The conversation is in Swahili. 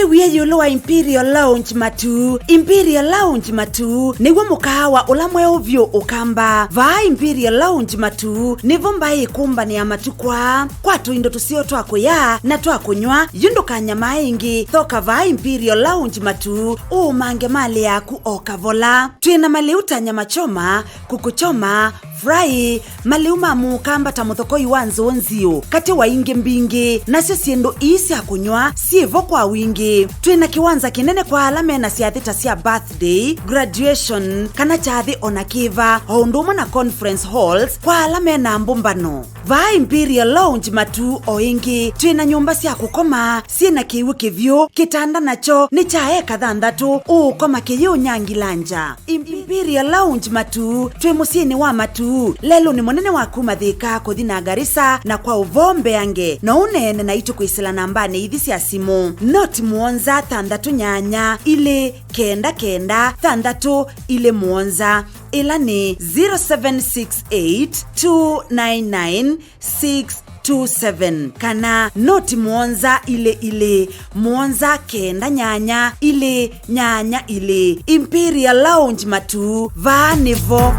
wiwi yulo wa Imperial Lounge MATUU. Imperial Lounge MATUU niwo mukawa ulamwe ovyo ukamba va Imperial Lounge MATUU nivo mbai kumbani ya matukwa kwa tuindo tusio twakuya na twakunywa yunduka nyama ingi thoka va Imperial Lounge MATUU umange mali yaku okavola. Twina maliuta nyama choma, kukuchoma, fry, maliuma mukamba tamuthokoi wanzo nzio kati wa ingi mbingi nasio siendo isi ya kunywa sivo kwa wingi. Twina kiwanza kinene kwa alame na siathita sia birthday, graduation, kana chathi onakiva, hounduma na conference halls kwa alame na mbumbano. Va Imperial Lounge MATUU oingi twina nyumba sia kukoma sina kiwu kivyo kitanda nacho ni chae kathandatu ukoma kiyu nyangilanja. Imperial Lounge MATUU twi musini wa MATUU lelo ni monene waku mathika kuthina Garissa na kwa uvombe yange na unene na itu kuisila nambani ithi cia simu not muonza thandatu nyanya ile kenda kenda thandatu ile muonza ila ni 0768299627 kana noti muonza ile muonza kenda nyanya ile nyanya ile. Imperial Lounge MATUU va Nivo.